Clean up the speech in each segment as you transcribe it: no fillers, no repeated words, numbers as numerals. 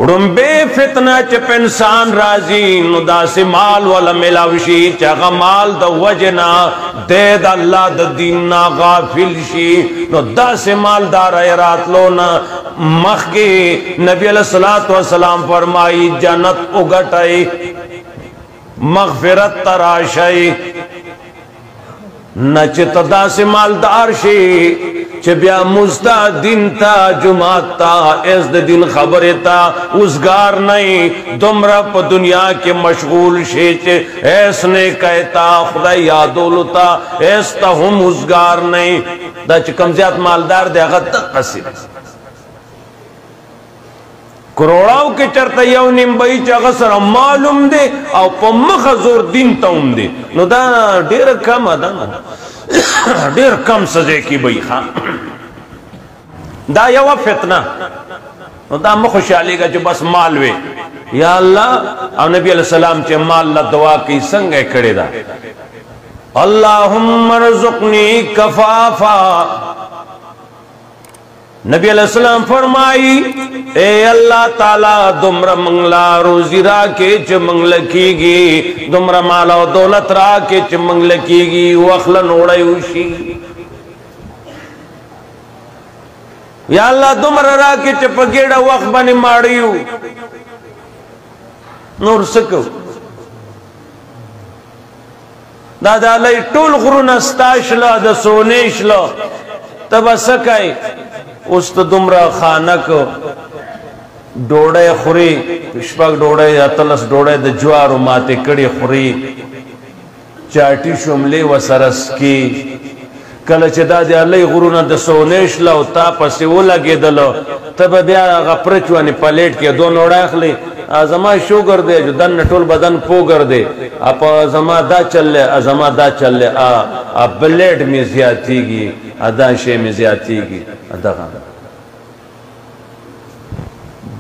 उड़ुम्बे फितना च इंसान राजी नुदा से माल वाला मिलावशी चगा माल द वजना दे द अल्लाह द दीन ना गाफिल शी नुदा से मालदार रात लो ना मख के नबी अलैहिस्सलातु वस्सलाम फरमाई जन्नत उगटाई मगफिरत तराशाई न चितदा से मालदार शी चबिया मुस्ता दिन था जुमात था इस दिन खबर था उसगार नहीं दुमरा प दुनिया के मशगूल शेच ऐसने कहता खुदा यादोलता ऐसा हम उसगार नहीं दच कमजात मालदार देगा तक कसीर करोड़ाओं के चरता यौ निम्बई चगसर मालूम दे और पम्मख जोर दिन तउम दे नो दा ढेर कम अदा ढेर कम सजे की बई खां दा यवा फितना नो दा म खुशहाली का जो बस माल वे या अल्लाह और नबी अलैहिस्सलाम चे माल ला दुआ की संग खड़े दा अल्लाहुम्मा रज़ुक़नी कफाफा नबी अलैहिस्सलाम फरमाई ए अल्लाह ताला दुमरा मंगला रोजी रा के च मंगल कीगी दुमरा माला दौलत रा के च मंगल कीगी वखलन ओड़यूशी या अल्लाह दुमरा रा के च पगेड़ा वख बने माड़ियू नूर सको दादा लई टोल गुरुन अस्ताशला द सोनेशला तब सकाई उस तो दुमरा खानक डोड़े खुरी पुष्पक डोड़े अतलस डोड़े द ज्वार माते कड़ी खुरी चाटी शुमले व सरस की कल चदा दे अल्लाह गुरुना द सोनेश ला ताप से वो लगे दलो तब ब्या गप्रचवानी प्लेट के दो नोड़ाखले आजमा शुगर दे जो दन टोल बदन पोगर दे आप आजमा दा चल आजमा दा चल आ ब्लेड में ज्यादती की अदा शे में ज्यादती की अदा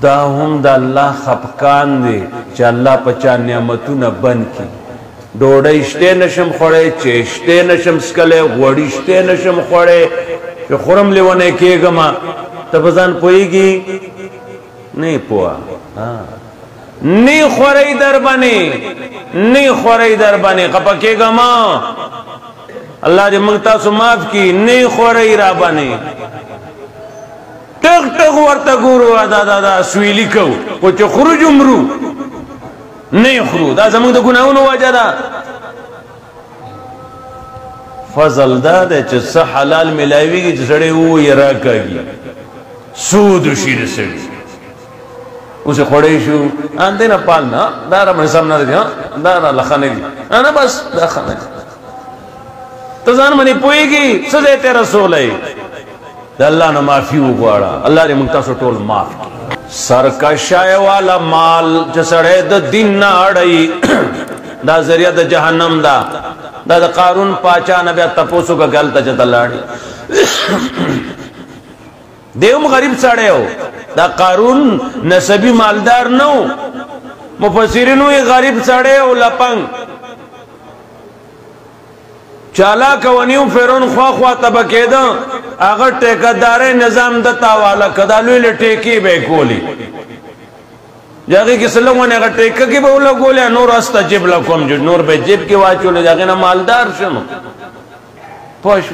दा हम दा अल्लाह खपकान दे च अल्लाह पचा नियमतु न बन की डोड़े इश्ते नशम खोड़े चेष्टे नशम स्कले वड़िश्ते नशम खोड़े जो खुरम लेवने के गमा तबजान पोईगी नहीं पोआ नी खोरे दर बने नी खोरे दर बने कपके गमा अल्लाह ने मंगता सु माफ की नी खोरे रा बने टक टक वर्ता गुरु आदा दादा स्वीली को कुछ खुरुज उम्रू नहीं खुरू दा जमंग तो गुनाहों नो वजदा फजल दा दे च हलाल मिलावी की जड़े वो यरा कगी सूद शीर से उसे खोड़ेशु आंदे ना पालना दारा में सामना दे हां दारा लखाने दी ना बस लखाने तो जान मनी पोएगी सजे तेरा सोले अल्लाह ने माफी उगवाड़ा अल्लाह ने मुक्ता सो टोल माफ सरकशाय वाला माल जसड़े द दिन ना अड़ई दा जरिया द जहन्नम दा कारून पाचा नबी तपोसु का गलत जतलाड़ी देव गरीब साड़े हो दा कारून नसबी मालदार नो मुफस्सिरिन ये गरीब साड़े हो लपंग चाला कवनियों फेरोन ख्वा ख्वा तबके दा अगर टेकादारे निजाम दता वाला कदालू ले टेकी बेकोली जाके किस लोगों ने अगर टेका की बोला गोले नूर रास्ता जिब लकम जो नूर बे जिब की वाचो ले जाके ना मालदार सुनो पोश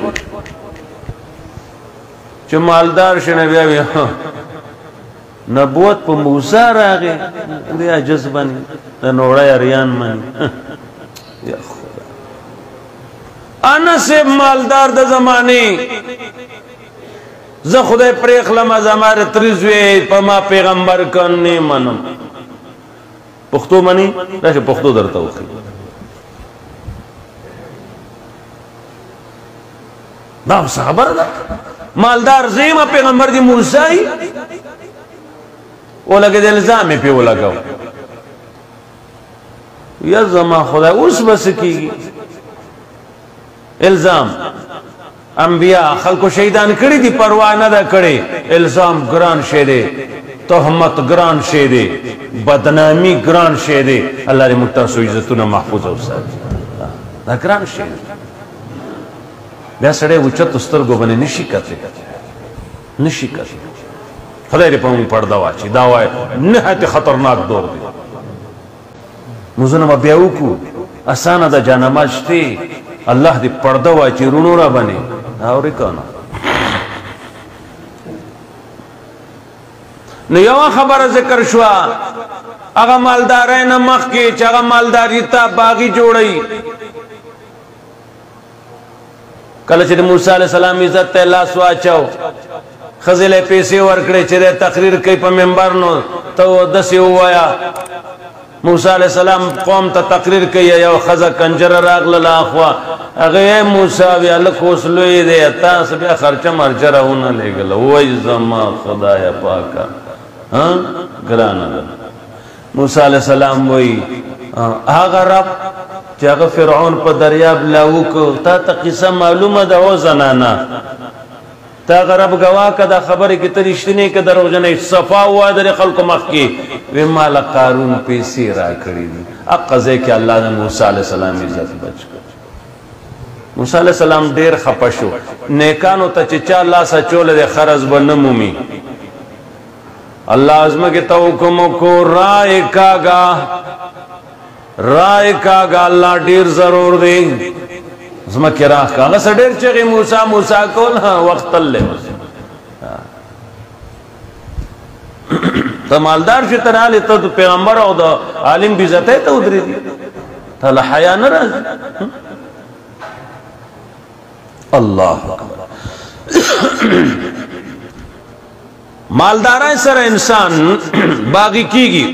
जो मालदार शने भी नबूवत पर मूसा रागे दिया जज्बानी न नोड़ा अरियान मनी या खुदा आना से मालदार द जमाने ज खुदा प्रेख लमा जमारे त्रिजवे पमा पैगंबर करने मनम पुख्तो मनी रखे पुख्तो दरता हो नाम साहबर दा मालदार ज़ेमा पैगंबर दी मूसा ही वो लगे दे इल्जाम पे वो लगाओ या जमा खुदा उस बस की इल्जाम अंबिया खल को शहीदान कड़ी थी परवाह न दा करे इल्जाम ग्रान शेदे तोहमत ग्रान शेदे बदनामी ग्रान शेदे अल्लाह ने मुक्ता सो इज्जत न महफूज हो सा ग्रान शेदे ब्या सड़े उच्चत उस्तर गो बने निशी करते خدای دې په موږ پرده واچي دا وایي نهایت خطرناک دور دی مونځونه به بیا وکړو اسانه ده جانماز شته الله دې پرده واچي رونو را باندې اورې که نه نو یوه خبره ذکر شوه هغه مالدارۍ نه مخکې چې هغه مالداري ته باغي جوړوي کله چې د موسی علیه السلام عزت ته لاس واچو ښځې له پیسې ورکړې چې دی تقریر کوي په منبر نو ته داسې ووایه موسی علیه السلام قوم ته تقریر کوي یو ښځه کنجره راغلله اخوا هغه موسی وی هلک اوس لوی دی تاسو بیا خرچه مرچه راونه لېږله وایي زما خدایه پاکه ګرانه ده موسی علیه السلام وایي هغه رب چې هغه فرعون په دریاب لاوکو تا ته قصه معلومه ده او زنانه تا هغه رب ګواه که دا خبرې کې ته رښتینې که دروغجنې صفا ووایه د خلکو مخکې وی ما له قارون پیسې راکړي دي حقه ځای کې الله د موسی علیه السلام عزت بچ کړ موسی علیه السلام ډېر خفه شو نیکانو ته چې چا لاس اچولی دی خرڅ به نه مومي الله ځمکې ته حکم وکړو رای کاږه الله ډېر ضرور دی ځمکې راښ که هغه څه ډېر چغې موسی موسی کول وخت تللی ته مالدار شې ته رالې ته د پیغمبر او د عالم بېزتۍ ته ودرېدي ته له حیا نه راځي الله اکبر مالدارای سره انسان باغی کیږي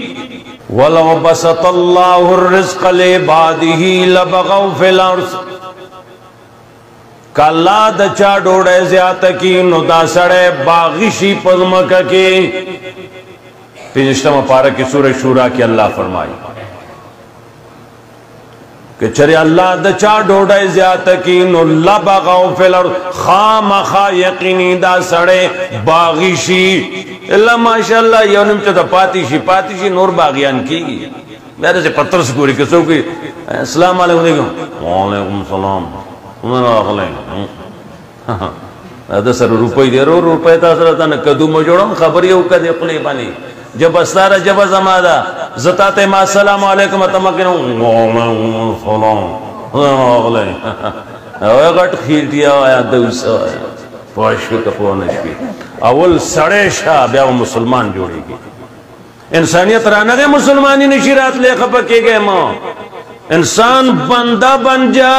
ولو بسط الله الرزق لعباده لبغوا في الارض کلا د چا ډوډۍ زیاته کی نو دا سړی باغی شي په ځمکه کې 15 پارہ کی سورہ شورا کی اللہ فرمائی کہ چرے اللہ دا چا ڈوڑائی زیادہ کی نو لبغاو فی الارض خامخا یقینی دا سڑے باغی شی اللہ ماشاءاللہ یونم چا دا پاتی شی نور باغیان کی میرے سے پتر سکوری کسو کی السلام علیکم دیکھو وعلیکم السلام دا سر روپای دی رو روپای تا سرطا نکدو مجوڑم خبری ہو کدی قلی بانی جب استارا جب زمادا زتات ما السلام علیکم اتمکنو سلام اوه غٹ خیلتیا آیا دوسا آیا پاشوی کپونشوی اول سڑے شاہ بیا مسلمان جوڑی گی انسانیت رانا گئے مسلمانی نشیرات لے خپکے گئے ماں انسان بندہ بن جا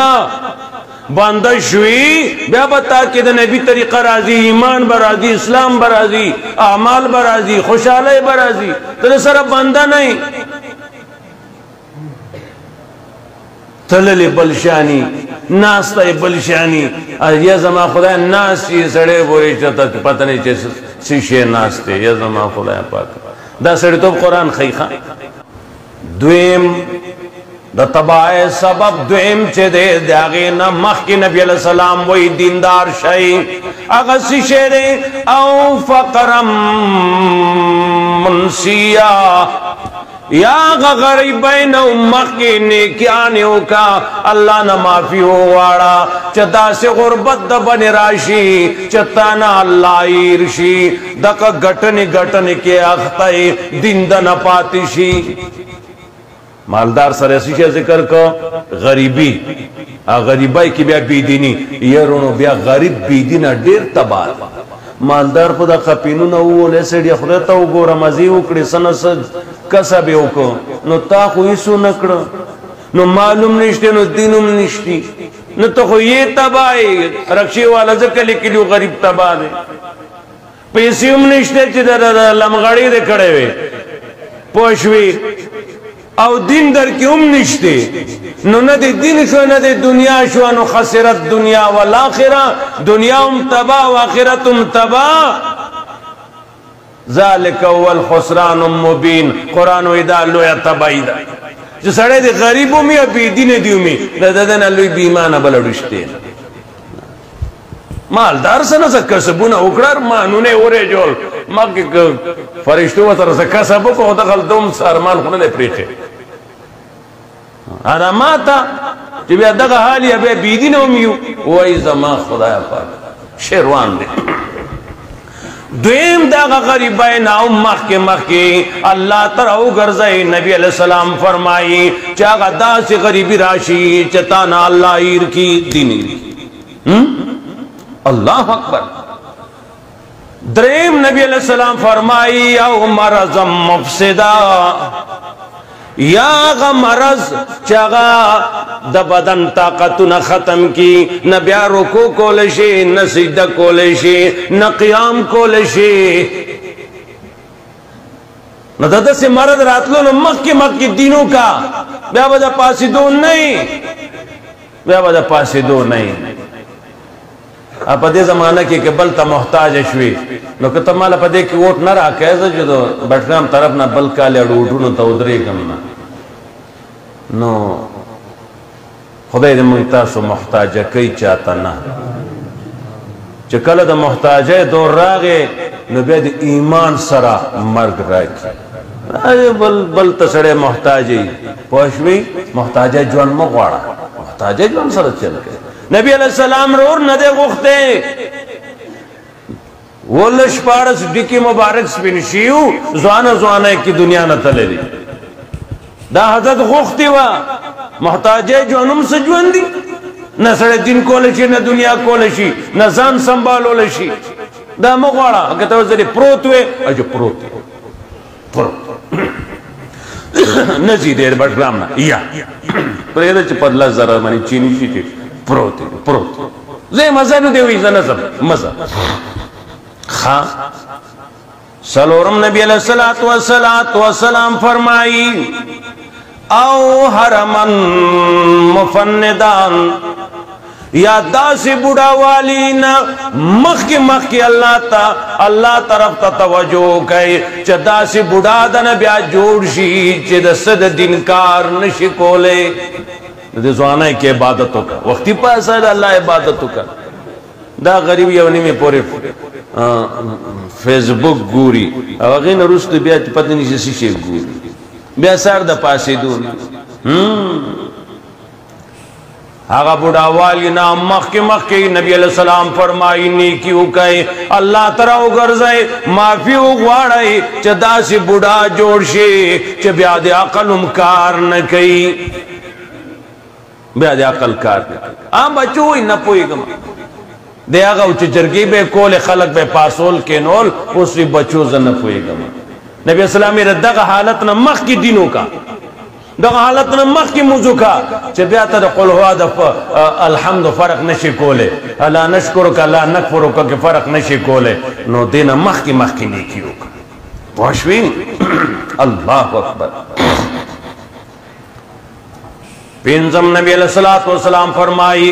بندہ شوی بیا بتا کہ دا نبی طریقہ رازی ایمان برازی اسلام برازی اعمال برازی خوشحالی برازی تلے سر بندہ نہیں تللی بلشانی ناس تا بلشانی یہ زمان خدا ناس چی سڑے بوری چتا پتہ نہیں چیز سیشے ناس تے یہ زمان خدا پاک دا سڑے تو قرآن خیخان دویم دا تباہ سبب دویم چے دے داغی نمخ کی نبی علیہ السلام وہی دیندار شئی اغسی شیرے او فقرم منسیا یا غریبین امخ کی نیکیانیوں کا اللہ نہ معافی ہو وارا چتا سے غربت دا بنی راشی چتانا اللہ ایرشی دکا گٹنی کے اختائی دین دا نپاتی شی مالدار سر ایسی شے ذکر کو غریبی غریبائی کی بیا بیدینی یہ رونو بیا غریب بیدینا دیر تبار مالدار پدا خپینو نو لیسے ڈیا خودتا ہو گو رمزی اکڑی سنس کسا بے اکو نو تا خو ایسو نکڑا نو معلوم نشتے نو دینم نشتی نو تو خو یہ تبائی رکشی والا ذکر لکی لیو غریب تبا دے پیسیوم نشتے چی در لمغڑی دے کڑے وے پوشوی او دین در کی نشتے نو ندی دین شو ندی دنیا شو نو خسرت دنیا والآخرہ دنیا تبا وآخرت تبا ذالک اول خسران مبین قرآن و ادالو یا تبائی دا جو سڑے دی غریبوں میں اپی دین دیو میں دادن اللوی بیمانا بلڑشتے مالدار سنا سا کسبونا اکڑار مانونے اورے جول ماں کی فرشتو و ترسا کسبو کو دخل دوم سارمان خونا دے پریخے آراماتا جب یا دقا حالی ابے بیدی نومیو وہی زمان خدای پاک شیروان دے دویم دا غریبین او مخی اللہ تراؤ گرزائی نبی علیہ السلام فرمائی چاگا دا سی غریبی راشی چتانا اللہ ایر کی دینی اللہ اکبر. دریم نبی علیہ السلام فرمائی او مرض مفسدہ یا غا مرض چاگا دا بدن طاقتنا ختم کی نہ بیا رکو کولشی نہ سجدہ کولشی نہ قیام کولشی نہ دا سے مرض راتلو نہ مکی دینوں کا بیا بدا پاسی دو نہیں بیا بدا پاسی دو نہیں. آپ دے زمانہ کی کہ بلتا محتاج شوی نو کتا مالا پا دے کی ووٹ نہ رہا کیسا جو دو بٹنام طرف نا بلکا لے اڑوٹو نو تا ادرے گم نا نو خدای دے منتاسو محتاجہ کئی چاہتا نا چکل دا محتاجہ دور راگے نو بید ایمان سرا مرگ راکی بلتا سڑے محتاجی پوشوی محتاجہ جوان مغوارا محتاجہ جوان سرا چل گئے. نبی علیہ السلام رور ندے گوختے وہ لشپارس ڈکی مبارک سپنشیو زوانا کی دنیا نہ تلے دی دا حضرت گوختی وا محتاجے جوانم سجوان دی نہ سڑے دن کولشی نہ دنیا کولشی نہ زان سنبالو لشی دا مغوارا اگتا وزری پروتوے اجو پروت نزی دیر بٹرامنا یا پریدہ چھ پدلا ذرا منی چینی شی پروت زی مزہ نو دیوئی زنزم مزہ خواہ سلورم نبی علیہ السلام فرمائی او حرمن مفندان یا داسی بڑا والینا مخ کی اللہ طرف تا توجہ کئی چا داسی بڑا دن بیا جوڑ شی چا دا صد دنکار نشی کولے دے زوانا کی عبادتوں کا وقتی پاسا دا اللہ عبادتوں کا دا غریب یونی میں پورے فیس بک گوری اغین رست بیا پتہ نیسی سیشے گوری بیا سار دا پاسی دون آغا بڑا والی نام مخ کی نبی علیہ السلام فرمائی نیکیو کئی اللہ تراؤ گرزائی معافی اگوارائی چا دا سی بڑا جوڑ شی چا بیا دے عقل امکار نکی بیا دے عقل کار نکی آم بچوئی نپوئی گم دے آگا اچھے جرگی بے کول خلق بے پاسول کے نول اس بھی بچوزن نپوئی گم. نبی اسلامی ردہ حالت نمخ کی دینوں کا دغه حالت نمخ کی موضوع کا چه بیاتا دا قل ہوا دا الحمد فرق نشی کولے اللہ نشکرو کا اللہ نکفرو کا کہ فرق نشی کولے نو دین مخ کی نیکیو کا پوشوین اللہ اکبر. پینزم نبی علیہ السلام فرمائی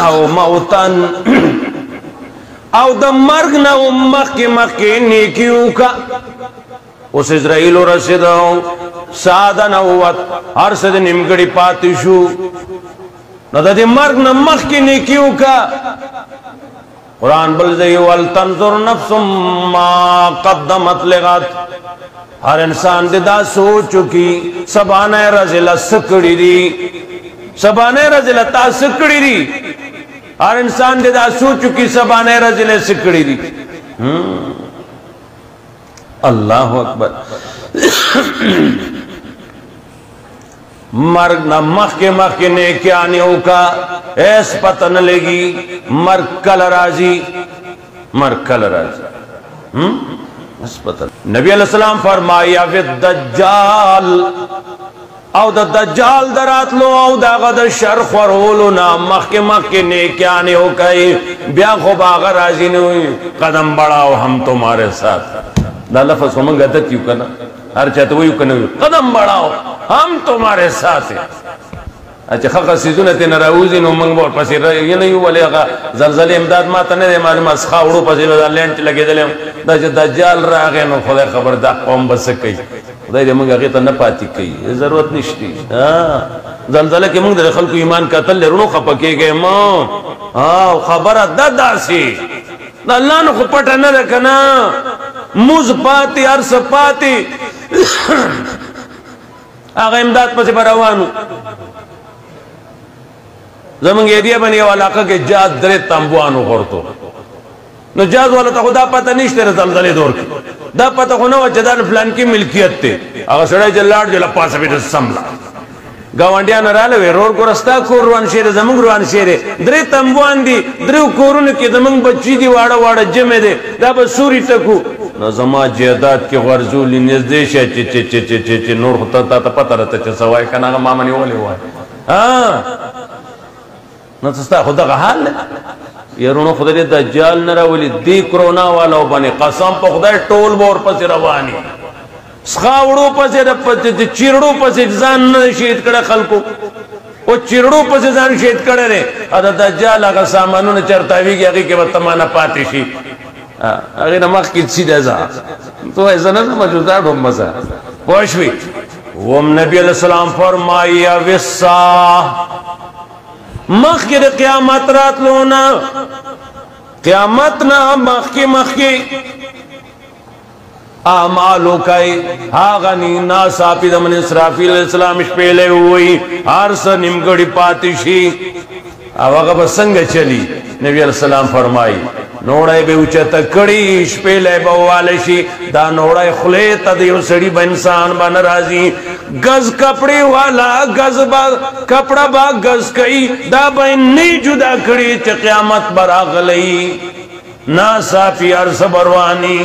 او موتن او دا مرگ نا مخ کی نیکیو کا اس اسرائیل رسیدو سادہ نووت ہر سد نمگڑی پاتشو ندہ دی مرگ نمخ کی نیکیوں کا قرآن بلزئی والتنظر نفس ما قدمت لغت ہر انسان دی دا سوچو کی سبانہ رزلہ سکڑی دی سبانہ رزلہ تا سکڑی دی ہر انسان دی دا سوچو کی سبانہ رزلہ سکڑی دی اللہ اکبر. مرگ نہ مخ کے نیکیانیوں کا ایس پتہ نہ لگی مرگ کل راضی اس پتہ. نبی علیہ السلام فرمایا فی الدجال او دا دجال درات لو او دا غد شر خورولو نا مخ کے نیکیانیوں کا بیا خوب آغا راضی نوئی قدم بڑھاؤ ہم تمہارے ساتھ دا لفظ کو منگا دتیو کنا ہر چاہتا ویو کنا قدم بڑھاؤ ہم تمہارے ساتھ ہیں. اچھا خاقہ سیزونتی نراؤزی نو منگ بور پسی یہ نہیں ولی اگا زلزل امداد ماتا نہیں دے معلوم از خواہڑو پسی دا لینٹ لگے دلیم دا جا دجال را آگے نو خدا خبر دا قوم بسکی خدای دے منگا غیطا نپاتی کئی ضرورت نشتی زلزلہ کے منگ دے خلقو ایمان قتل لے رونو خپکے گئے ماں خبر دا دا سی دا اللہ نو خپٹا نہ رکھنا موز پاتی عرص پاتی آغا امداد پسی براوانو زمانگ ایدیا بنی او علاقہ کے جاد درے تنبوانو غورتو نو جاز والا ته خدا پته نشته زلزلې دور کې دا پته خو نه و چې دا فلان کې ملکیت دی هغه سړی چې لاړ جلا پاسه به سملا گاونډیان رااله وې رور ګورستا کور روان شهر زمونږ روان شهر درې تمبوان دي درې کورونه کې زمونږ بچی دي واړه واړه جمع دي دا به سوري ټکو نو زما جیدات کې غرزول نږدې شه چې نور خو ته پته راته چې سوای کنه هغه ما منی ولې وای ها نو تاسو خو دغه حال يرونو خدای دجال نه راولي دی کرونا والو باندې قسم په خدای ټول بور پس رواني سخاوړو پسې د چیرړو پسې ځان نه شهید کړه خلکو او چیرړو پسې ځان شهید کړه لري دا دجال هغه سامانونه چرتاویږي هغه کې به تمانه پاتې شي هغه نه مخ کې سیده ځه تو ځنه موجوده هم مزه پوښوي وم نبی علیہ السلام فرمائی وسا مخ کې د قیامت راتلو نه قیامت نه مخ کې اعمالو کئی آغانی ناساپی دمن اسرافیل علیہ السلام شپیلے ہوئی عرص نمگڑی پاتشی آغا بسنگ چلی نبی علیہ السلام فرمائی نوڑای بے اوچتا کڑی شپیلے بوالشی دا نوڑای خلیتا دیو سڑی با انسان با نرازی گز کپڑی والا گز با کپڑا با گز کئی دا با انی جدا کڑی چا قیامت براغ لئی ناساپی عرص بروانی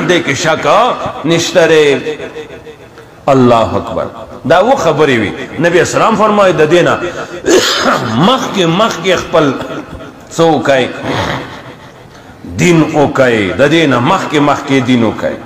دیکھ شکا نشترے اللہ اکبر دا وہ خبری ہوئی نبی اسلام فرمائی دا دینا مخ کے اخپل سو کئی دین او کئی دا دینا مخ کے دین او کئی